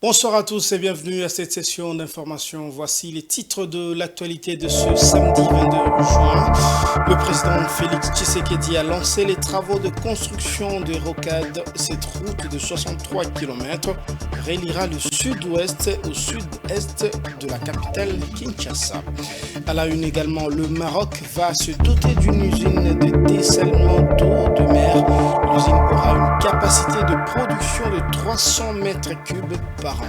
Bonsoir à tous et bienvenue à cette session d'information. Voici les titres de l'actualité de ce samedi 22 juin. Le président Félix Tshisekedi a lancé les travaux de construction des rocades. Cette route de 63 km reliera le sud-ouest au sud-est de la capitale Kinshasa. À la une également, le Maroc va se doter d'une usine de dessalement d'eau de mer. L'usine aura une capacité de production de 300 mètres cubes par an.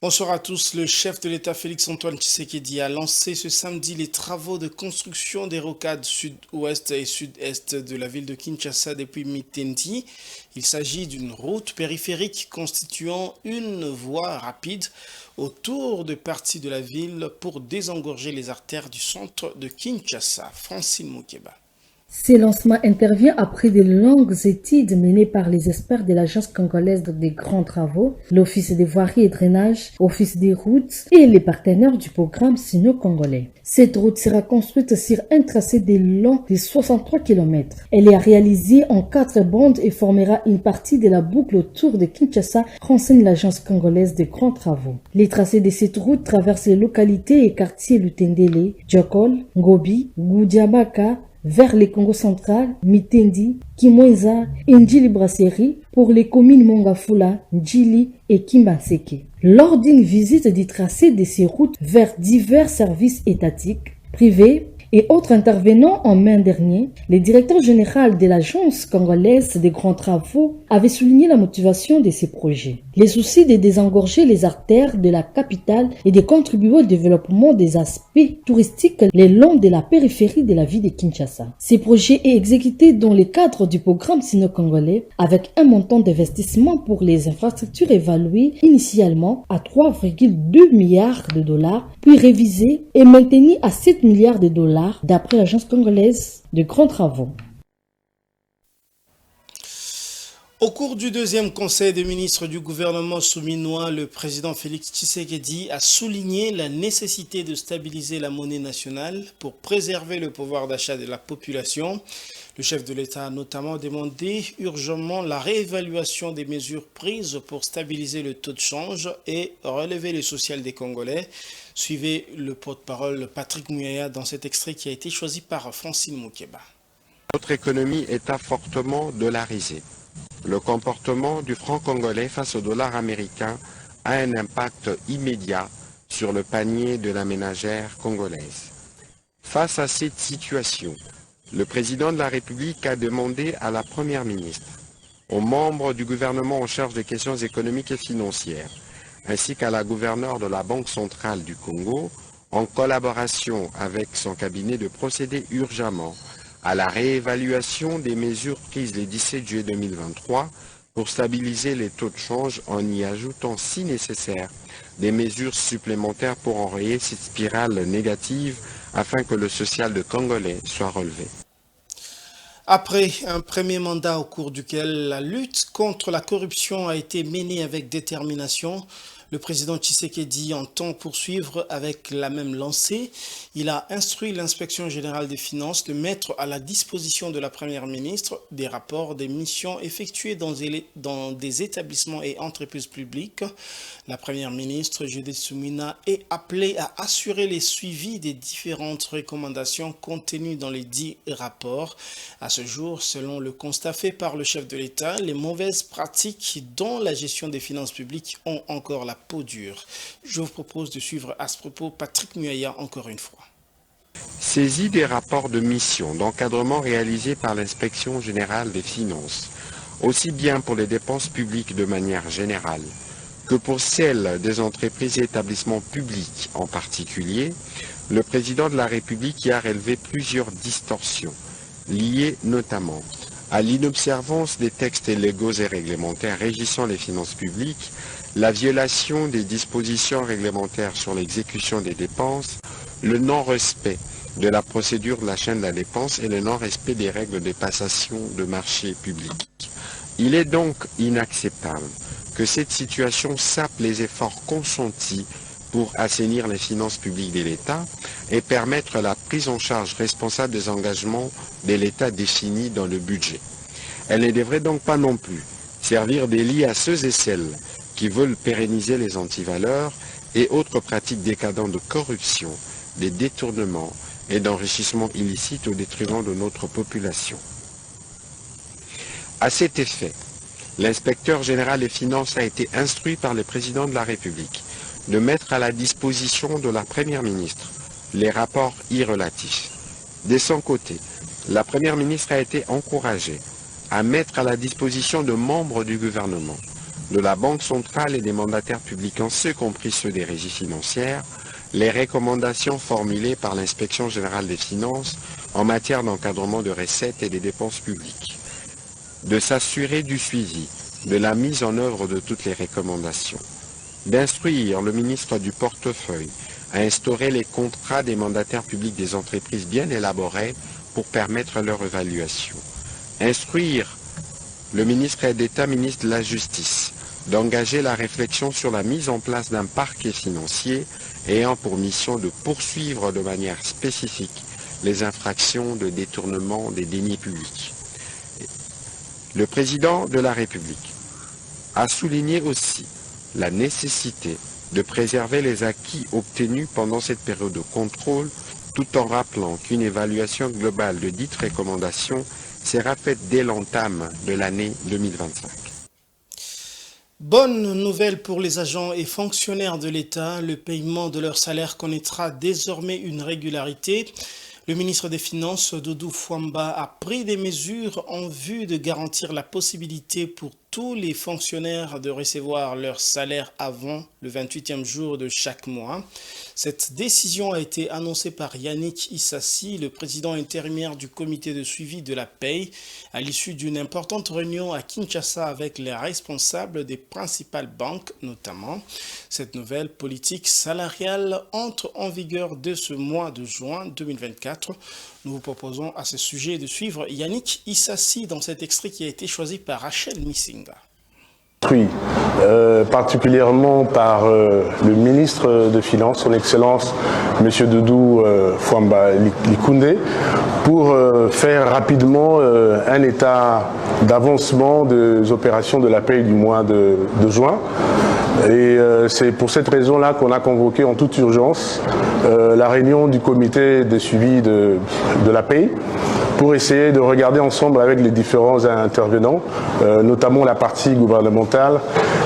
Bonsoir à tous. Le chef de l'État Félix-Antoine Tshisekedi a lancé ce samedi les travaux de construction des rocades sud-ouest et sud-est de la ville de Kinshasa depuis Mitendi. Il s'agit d'une route périphérique constituant une voie rapide autour de parties de la ville pour désengorger les artères du centre de Kinshasa. Francine Moukeba. Ce lancement intervient après de longues études menées par les experts de l'Agence congolaise des grands travaux, l'Office des voiries et drainages, l'Office des routes et les partenaires du programme sino-congolais. Cette route sera construite sur un tracé de long de 63 km. Elle est réalisée en 4 bandes et formera une partie de la boucle autour de Kinshasa, renseigne l'Agence congolaise des grands travaux. Les tracés de cette route traversent les localités et quartiers Lutendele, Djokol, Ngobi, Goudiabaka, vers les Congo central, Mitendi, Kimwenza et Ndjili Brasserie pour les communes Mongafula, Ndjili et Kimbanseke. Lors d'une visite du tracé de ces routes vers divers services étatiques, privés et autres intervenants en mai dernier, le directeur général de l'Agence congolaise des grands travaux avait souligné la motivation de ces projets. Les soucis de désengorger les artères de la capitale et de contribuer au développement des aspects touristiques le long de la périphérie de la ville de Kinshasa. Ces projets est exécuté dans le cadre du programme sino-congolais avec un montant d'investissement pour les infrastructures évalué initialement à 3,2 milliards de dollars, puis révisé et maintenu à 7 milliards de dollars d'après l'Agence congolaise de grands travaux. Au cours du deuxième conseil des ministres du gouvernement souminois, le président Félix Tshisekedi a souligné la nécessité de stabiliser la monnaie nationale pour préserver le pouvoir d'achat de la population. Le chef de l'État a notamment demandé urgemment la réévaluation des mesures prises pour stabiliser le taux de change et relever le social des Congolais. Suivez le porte-parole Patrick Muyaya dans cet extrait qui a été choisi par Francine Moukeba. Notre économie est fortement dollarisée. Le comportement du franc congolais face au dollar américain a un impact immédiat sur le panier de la ménagère congolaise. Face à cette situation, le président de la République a demandé à la première ministre, aux membres du gouvernement en charge des questions économiques et financières, ainsi qu'à la gouverneure de la Banque centrale du Congo, en collaboration avec son cabinet, de procéder urgemment à la réévaluation des mesures prises le 17 juillet 2023 pour stabiliser les taux de change en y ajoutant, si nécessaire, des mesures supplémentaires pour enrayer cette spirale négative afin que le social de Congolais soit relevé. Après un premier mandat au cours duquel la lutte contre la corruption a été menée avec détermination, le président Tshisekedi entend poursuivre avec la même lancée. Il a instruit l'inspection générale des finances de mettre à la disposition de la première ministre des rapports des missions effectuées dans des établissements et entreprises publiques. La première ministre, Judith Suminwa, est appelée à assurer les suivis des différentes recommandations contenues dans les 10 rapports. À ce jour, selon le constat fait par le chef de l'État, les mauvaises pratiques dans la gestion des finances publiques ont encore la peau dure. Je vous propose de suivre à ce propos Patrick Muyaya encore une fois. Saisie des rapports de mission d'encadrement réalisés par l'inspection générale des finances, aussi bien pour les dépenses publiques de manière générale que pour celles des entreprises et établissements publics en particulier, le président de la République y a relevé plusieurs distorsions, liées notamment à l'inobservance des textes légaux et réglementaires régissant les finances publiques, la violation des dispositions réglementaires sur l'exécution des dépenses, le non-respect de la procédure de la chaîne de la dépense et le non-respect des règles de passation de marchés publics. Il est donc inacceptable que cette situation sape les efforts consentis pour assainir les finances publiques de l'État et permettre la prise en charge responsable des engagements de l'État définis dans le budget. Elle ne devrait donc pas non plus servir d'élit à ceux et celles qui veulent pérenniser les antivaleurs et autres pratiques décadentes de corruption, des détournements et d'enrichissement illicite au détriment de notre population. À cet effet, l'inspecteur général des finances a été instruit par le président de la République de mettre à la disposition de la première ministre les rapports y relatifs. De son côté, la première ministre a été encouragée à mettre à la disposition de membres du gouvernement, de la Banque centrale et des mandataires publics, en ce compris ceux des régies financières, les recommandations formulées par l'inspection générale des finances en matière d'encadrement de recettes et des dépenses publiques, de s'assurer du suivi, de la mise en œuvre de toutes les recommandations, d'instruire le ministre du portefeuille à instaurer les contrats des mandataires publics des entreprises bien élaborés pour permettre leur évaluation, instruire le ministre d'État, ministre de la Justice, d'engager la réflexion sur la mise en place d'un parquet financier ayant pour mission de poursuivre de manière spécifique les infractions de détournement des deniers publics. Le président de la République a souligné aussi la nécessité de préserver les acquis obtenus pendant cette période de contrôle, tout en rappelant qu'une évaluation globale de dites recommandations sera faite dès l'entame de l'année 2025. Bonne nouvelle pour les agents et fonctionnaires de l'État, le paiement de leur salaire connaîtra désormais une régularité. Le ministre des Finances, Doudou Fwamba, a pris des mesures en vue de garantir la possibilité pour tous les fonctionnaires de recevoir leur salaire avant le 28e jour de chaque mois. Cette décision a été annoncée par Yannick Issassi, le président intérimaire du comité de suivi de la paye, à l'issue d'une importante réunion à Kinshasa avec les responsables des principales banques notamment. Cette nouvelle politique salariale entre en vigueur dès ce mois de juin 2024. Nous vous proposons à ce sujet de suivre Yannick Issassi dans cet extrait qui a été choisi par Rachel Missinga. Particulièrement par le ministre de Finances, son Excellence M. Doudou Fwamba Likoundé, pour faire rapidement un état d'avancement des opérations de la paie du mois de juin. Et c'est pour cette raison-là qu'on a convoqué en toute urgence la réunion du comité de suivi de la paie, pour essayer de regarder ensemble avec les différents intervenants, notamment la partie gouvernementale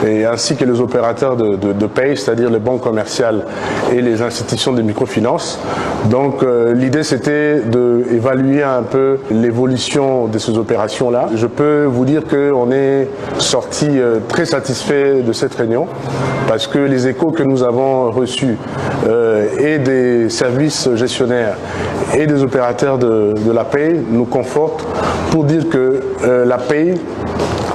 et ainsi que les opérateurs de paie, c'est-à-dire les banques commerciales et les institutions de microfinance. Donc l'idée c'était d'évaluer un peu l'évolution de ces opérations-là. Je peux vous dire qu'on est sorti très satisfait de cette réunion parce que les échos que nous avons reçus et des services gestionnaires et des opérateurs de la paie nous confortent pour dire que la paie,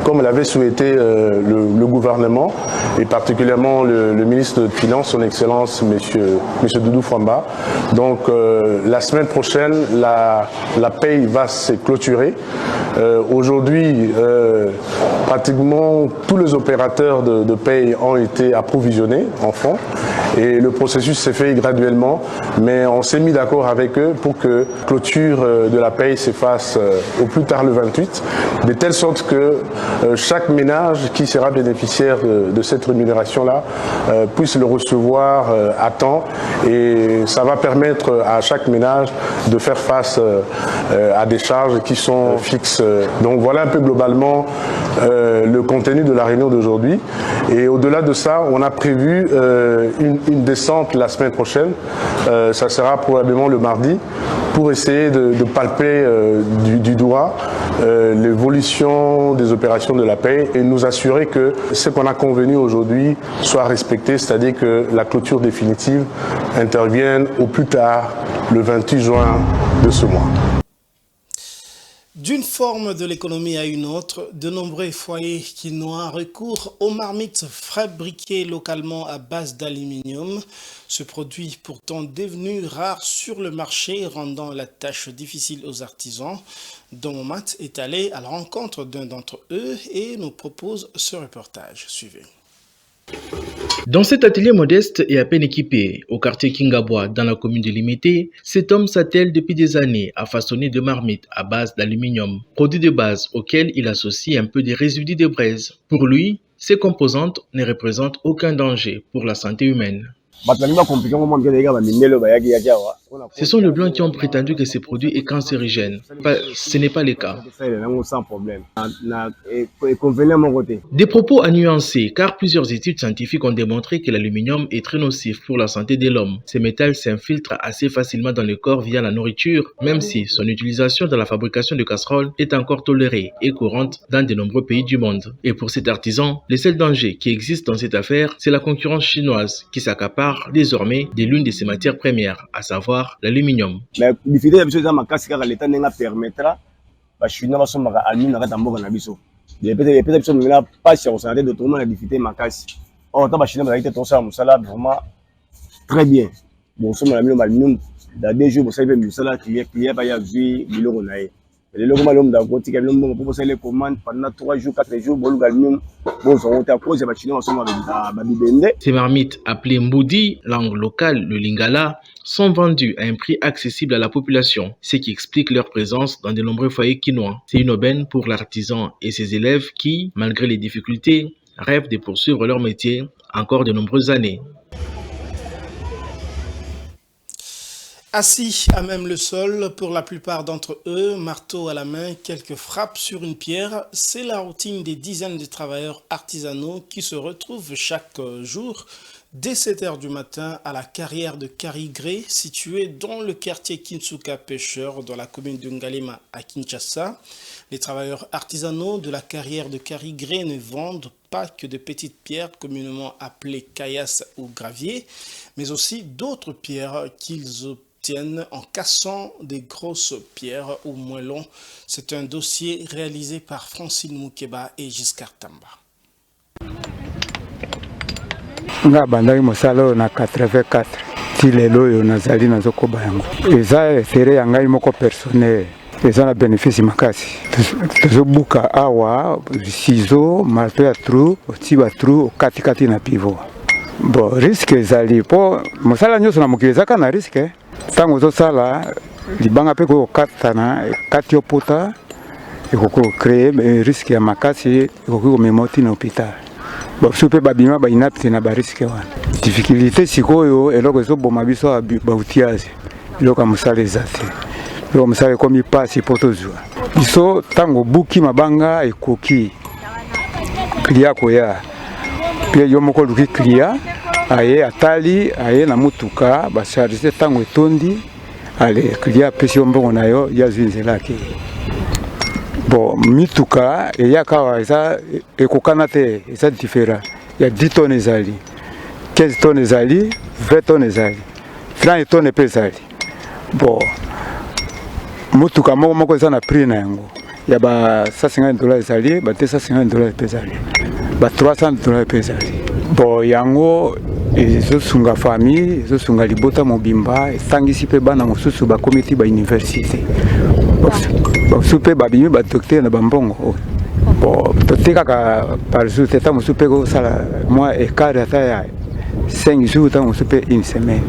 comme l'avait souhaité le gouvernement, et particulièrement le ministre des Finances, son Excellence, M. Doudou Fwamba. Donc la semaine prochaine, la paie va se clôturer. Aujourd'hui, pratiquement tous les opérateurs de paie ont été approvisionnés en fonds et le processus s'est fait graduellement, mais on s'est mis d'accord avec eux pour que la clôture de la paie se fasse au plus tard le 28, de telle sorte que chaque ménage qui sera bénéficiaire de cette rémunération-là puisse le recevoir à temps, et ça va permettre à chaque ménage de faire face à des charges qui sont fixes. Donc voilà un peu globalement le contenu de la réunion d'aujourd'hui. Et au-delà de ça, on a prévu une descente la semaine prochaine, ça sera probablement le mardi, pour essayer de palper du doigt l'évolution des opérations de la paie et nous assurer que ce qu'on a convenu aujourd'hui soit respecté, c'est-à-dire que la clôture définitive intervienne au plus tard le 28 juin de ce mois. D'une forme de l'économie à une autre, de nombreux foyers qui n'ont recours aux marmites fabriquées localement à base d'aluminium. Ce produit pourtant devenu rare sur le marché, rendant la tâche difficile aux artisans. Domomat est allé à la rencontre d'un d'entre eux et nous propose ce reportage. Suivez. Dans cet atelier modeste et à peine équipé, au quartier Kingabois, dans la commune de Limité, cet homme s'attelle depuis des années à façonner des marmites à base d'aluminium, produit de base auquel il associe un peu des résidus de braise. Pour lui, ces composantes ne représentent aucun danger pour la santé humaine. Ce sont les Blancs qui ont prétendu que ces produits est cancérigène. Ce n'est pas le cas. Des propos à nuancer, car plusieurs études scientifiques ont démontré que l'aluminium est très nocif pour la santé de l'homme. Ces métals s'infiltrent assez facilement dans le corps via la nourriture, même si son utilisation dans la fabrication de casseroles est encore tolérée et courante dans de nombreux pays du monde. Et pour cet artisan, le seul danger qui existe dans cette affaire, c'est la concurrence chinoise qui s'accapare désormais de l'une de ses matières premières, à savoir l'aluminium. Très bien. Ces marmites appelées Mboudi, langue locale, le Lingala, sont vendues à un prix accessible à la population, ce qui explique leur présence dans de nombreux foyers quinois. C'est une aubaine pour l'artisan et ses élèves qui, malgré les difficultés, rêvent de poursuivre leur métier encore de nombreuses années. Assis à même le sol, pour la plupart d'entre eux, marteau à la main, quelques frappes sur une pierre, c'est la routine des dizaines de travailleurs artisanaux qui se retrouvent chaque jour dès 7 h du matin à la carrière de Karigré, située dans le quartier Kinsuka Pêcheur, dans la commune de Ngalema à Kinshasa. Les travailleurs artisanaux de la carrière de Karigré ne vendent pas que de petites pierres communément appelées caillasse ou gravier, mais aussi d'autres pierres qu'ils obtiennent en cassant des grosses pierres au moellon. C'est un dossier réalisé par Francine Moukeba et Giscard Tamba. Nga bandaki mosala na 84 ti lelo oyo nazali nazokoba yango eza tere ya ngai moko personnel eza na bénéfice makasi tozobuka awa ciseau marteau ya trou oti ba trou okatikati na pivot bon risque ezali mpo mosala nyonso na mokili ezaka na risque ntango ozosala libanga mpe kokatana ekati opota ekokocreye risque ya makasi ekoki komema oti na hôpital Soupe babima ba inapte na bariske wana. Difficulté sikoyo eloko ezoboma biso bautiaze. Eloko musala ezate. Eloko musala komi pasi potozwa. Biso tango buki mabanga ekoki. Klia koya. Pia yo moko luki klia aye atali aye na mutuka ba charge tango etondi ale klia pesi mbongo nayo ya zinzelaki. Bon, mituka eyaka eza ekokana te eza différent. Il y a 10 tonnes ezali, 15 tonnes ezali, 20 tonnes ezali, 30 tonnes pe ezali. Bon, mutuka moko eza na prix na yango. Ya ba $150 ezali, ba $250 pe ezali. Ba $300 pe ezali. Bon, yango ezosunga famille, ezosunga libota mobimba, etangisi pe bana mosusu ba komiti ba université. Soupe babimi ba docteur na bambongo bon totika par jour teta musupe ko sala moi écart ata ya 5 jours tant musupe une semaine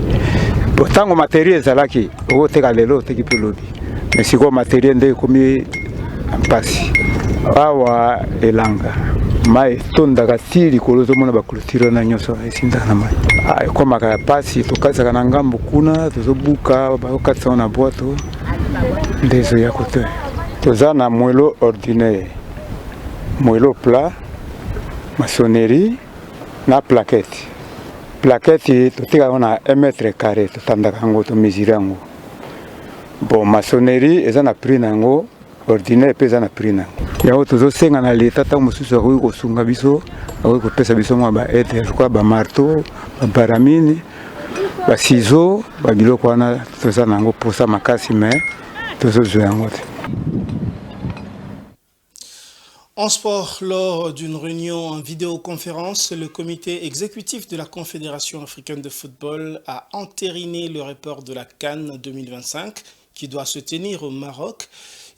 bon tango matériel zalaki o teka lelo teki pelobi mais siko matériel nde komi ampasi awa elanga mai tondaka ti likolo zomona bakultiro na nyonso esinda na mai ekomaka pasi tokasaka na ngambo kuna tozobuka bakokatisa na boato ndezo ya kote toza na moelo ordinaire moelo plat maçonnerie na plaquette totika na 1 mètre carré totandaka yango tomesure yango bon maçonnerie eza na prix nango ordinaire pe eza na prix nango yango tozosenga na leta ntango mosusu akoki kosunga biso akoki kopesa biso mwa baede lokwa bamarteau babaramine basiseau babiloko wana toza nango mposa makasi me tozozwa yango te. En sport, lors d'une réunion en vidéoconférence, le comité exécutif de la Confédération africaine de football a entériné le report de la CAN 2025 qui doit se tenir au Maroc.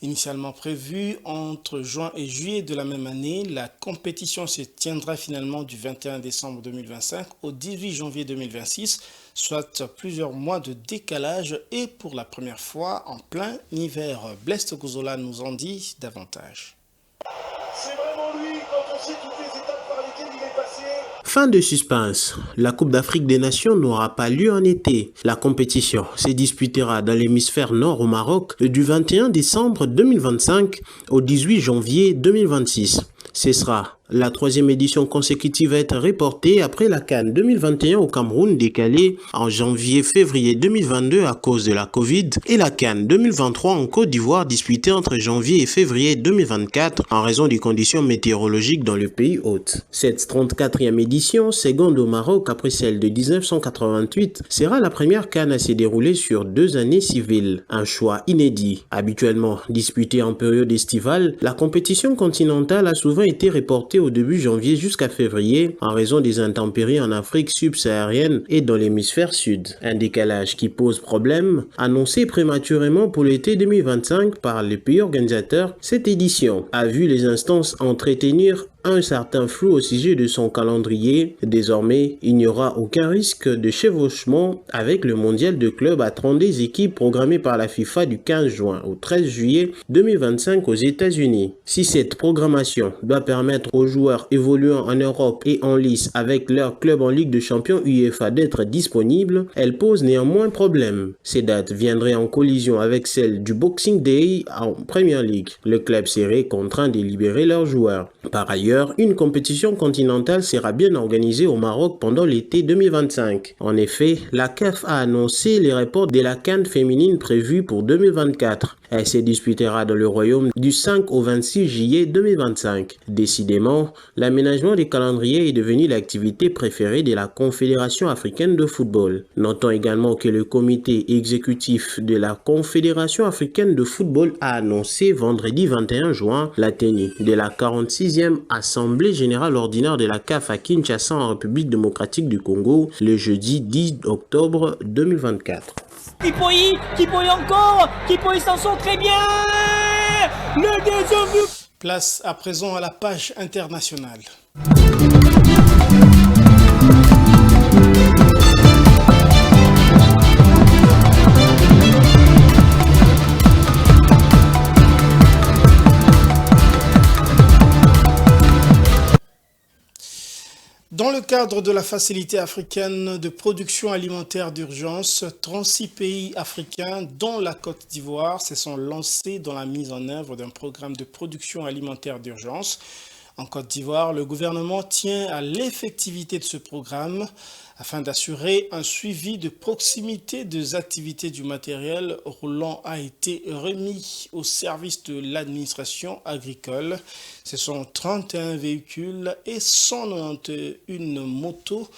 Initialement prévue entre juin et juillet de la même année, la compétition se tiendra finalement du 21 décembre 2025 au 18 janvier 2026, soit plusieurs mois de décalage et pour la première fois en plein hiver. Blaise Gozola nous en dit davantage. C'est vraiment lui quand on sait toutes les étapes par lesquelles il est passé. Fin de suspense. La Coupe d'Afrique des Nations n'aura pas lieu en été. La compétition se disputera dans l'hémisphère nord au Maroc du 21 décembre 2025 au 18 janvier 2026. Ce sera la troisième édition consécutive à être reportée après la CAN 2021 au Cameroun décalée en janvier-février 2022 à cause de la Covid et la CAN 2023 en Côte d'Ivoire disputée entre janvier et février 2024 en raison des conditions météorologiques dans le pays hôte. Cette 34e édition, seconde au Maroc après celle de 1988, sera la première CAN à se dérouler sur 2 années civiles. Un choix inédit. Habituellement disputée en période estivale, la compétition continentale a souvent été reportée au début janvier jusqu'à février en raison des intempéries en Afrique subsaharienne et dans l'hémisphère sud. Un décalage qui pose problème, annoncé prématurément pour l'été 2025 par les pays organisateurs. Cette édition a vu les instances entretenir un certain flou au sujet de son calendrier. Désormais, il n'y aura aucun risque de chevauchement avec le mondial de clubs à 32 équipes programmé par la FIFA du 15 juin au 13 juillet 2025 aux États-Unis. Si cette programmation doit permettre aux joueurs évoluant en Europe et en lice avec leur club en Ligue de Champions UEFA d'être disponibles, elle pose néanmoins problème. Ces dates viendraient en collision avec celles du Boxing Day en Premier League. Le club serait contraint de libérer leurs joueurs. Par ailleurs, une compétition continentale sera bien organisée au Maroc pendant l'été 2025. En effet, la CAF a annoncé les reports de la CAN féminine prévue pour 2024. Elle se disputera dans le royaume du 5 au 26 juillet 2025. Décidément, l'aménagement des calendriers est devenu l'activité préférée de la Confédération africaine de football. Notons également que le comité exécutif de la Confédération africaine de football a annoncé vendredi 21 juin la tenue de la 46e Assemblée générale ordinaire de la CAF à Kinshasa en République démocratique du Congo le jeudi 10 octobre 2024. Kipoyi encore, Kipoyi s'en sort très bien. Le deuxième but. Place à présent à la page internationale. Dans le cadre de la Facilité africaine de production alimentaire d'urgence, 36 pays africains, dont la Côte d'Ivoire, se sont lancés dans la mise en œuvre d'un programme de production alimentaire d'urgence. En Côte d'Ivoire, le gouvernement tient à l'effectivité de ce programme afin d'assurer un suivi de proximité des activités du matériel roulant a été remis au service de l'administration agricole. Ce sont 31 véhicules et 191 motos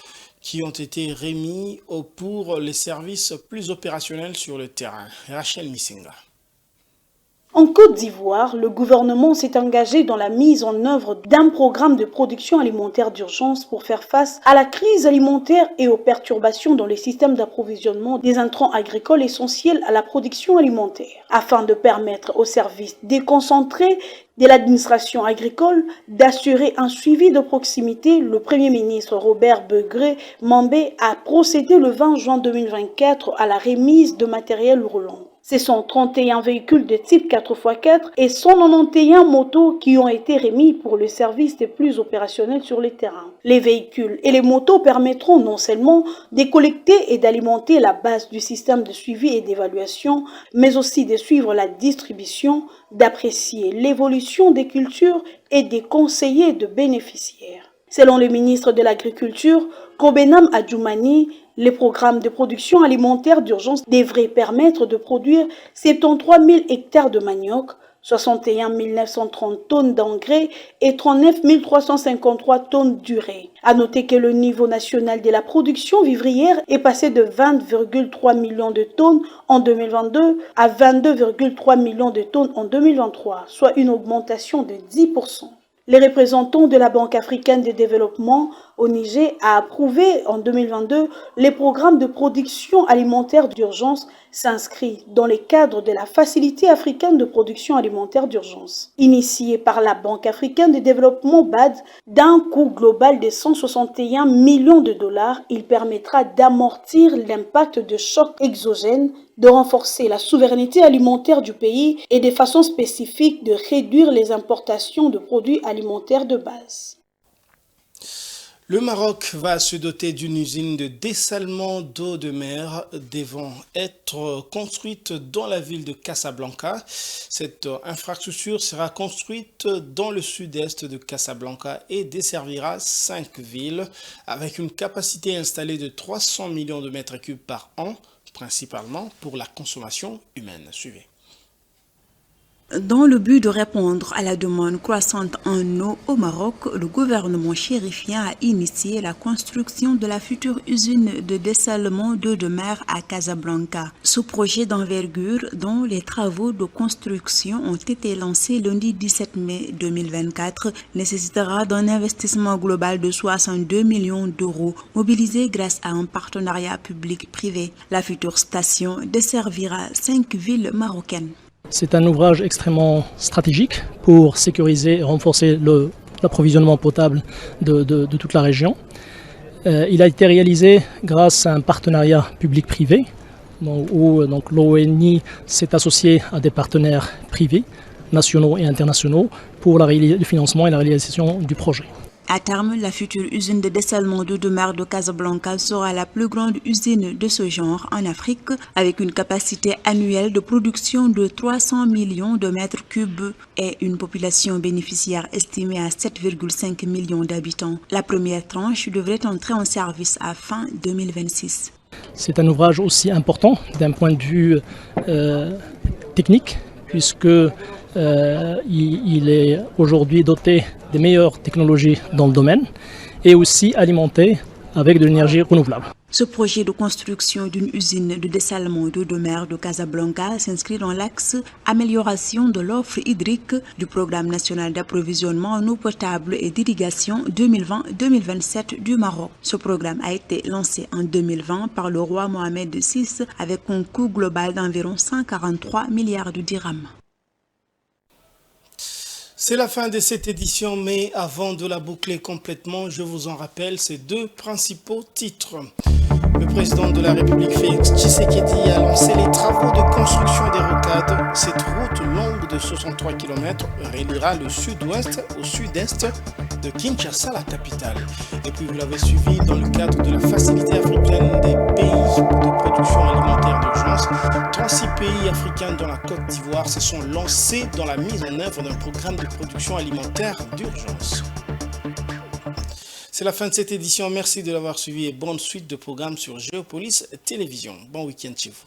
qui ont été remis pour les services plus opérationnels sur le terrain. Rachel Missinga. En Côte d'Ivoire, le gouvernement s'est engagé dans la mise en œuvre d'un programme de production alimentaire d'urgence pour faire face à la crise alimentaire et aux perturbations dans les systèmes d'approvisionnement des intrants agricoles essentiels à la production alimentaire. Afin de permettre aux services déconcentrés de l'administration agricole d'assurer un suivi de proximité, le Premier ministre Robert Begré-Mambé a procédé le 20 juin 2024 à la remise de matériel roulant. Ce sont 31 véhicules de type 4x4 et 191 motos qui ont été remis pour le service des plus opérationnels sur le terrain. Les véhicules et les motos permettront non seulement de collecter et d'alimenter la base du système de suivi et d'évaluation, mais aussi de suivre la distribution, d'apprécier l'évolution des cultures et de conseiller de bénéficiaires. Selon le ministre de l'Agriculture, Kobenam Adjoumani, les programmes de production alimentaire d'urgence devraient permettre de produire 73 000 hectares de manioc, 61 930 tonnes d'engrais et 39 353 tonnes d'urée. À noter que le niveau national de la production vivrière est passé de 20,3 millions de tonnes en 2022 à 22,3 millions de tonnes en 2023, soit une augmentation de 10%. Les représentants de la Banque africaine de développement au Niger a approuvé en 2022 les programmes de production alimentaire d'urgence s'inscrit dans les cadres de la Facilité africaine de production alimentaire d'urgence. Initié par la Banque africaine de développement BAD d'un coût global de 161 millions de dollars, il permettra d'amortir l'impact de chocs exogènes, de renforcer la souveraineté alimentaire du pays et de façon spécifique de réduire les importations de produits alimentaires de base. Le Maroc va se doter d'une usine de dessalement d'eau de mer devant être construite dans la ville de Casablanca. Cette infrastructure sera construite dans le sud-est de Casablanca et desservira 5 villes avec une capacité installée de 300 millions de mètres cubes par an, principalement pour la consommation humaine. Suivez. Dans le but de répondre à la demande croissante en eau au Maroc, le gouvernement chérifien a initié la construction de la future usine de dessalement d'eau de mer à Casablanca. Ce projet d'envergure, dont les travaux de construction ont été lancés lundi 17 mai 2024, nécessitera d'un investissement global de 62 millions d'euros mobilisés grâce à un partenariat public-privé. La future station desservira 5 villes marocaines. C'est un ouvrage extrêmement stratégique pour sécuriser et renforcer l'approvisionnement potable de toute la région. Il a été réalisé grâce à un partenariat public-privé où l'ONI s'est associé à des partenaires privés, nationaux et internationaux pour le financement et la réalisation du projet. À terme, la future usine de dessalement d'eau de mer de Casablanca sera la plus grande usine de ce genre en Afrique, avec une capacité annuelle de production de 300 millions de mètres cubes et une population bénéficiaire estimée à 7,5 millions d'habitants. La première tranche devrait entrer en service à fin 2026. C'est un ouvrage aussi important d'un point de vue technique, puisque il est aujourd'hui doté des meilleures technologies dans le domaine et aussi alimenté avec de l'énergie renouvelable. Ce projet de construction d'une usine de dessalement d'eau de mer de Casablanca s'inscrit dans l'axe amélioration de l'offre hydrique du Programme national d'approvisionnement en eau potable et d'irrigation 2020-2027 du Maroc. Ce programme a été lancé en 2020 par le roi Mohamed VI avec un coût global d'environ 143 milliards de dirhams. C'est la fin de cette édition, mais avant de la boucler complètement, je vous en rappelle ces deux principaux titres. Le président de la République, Félix Tshisekedi, a lancé les travaux de construction des rocades. Cette route longue de 63 km reliera le sud-ouest au sud-est de Kinshasa, la capitale. Et puis vous l'avez suivi dans le cadre de la Facilité africaine des pays de production alimentaire d'urgence. 36 pays africains dont la Côte d'Ivoire se sont lancés dans la mise en œuvre d'un programme de production alimentaire d'urgence. C'est la fin de cette édition. Merci de l'avoir suivi et bonne suite de programmes sur Géopolis Télévision. Bon week-end chez vous.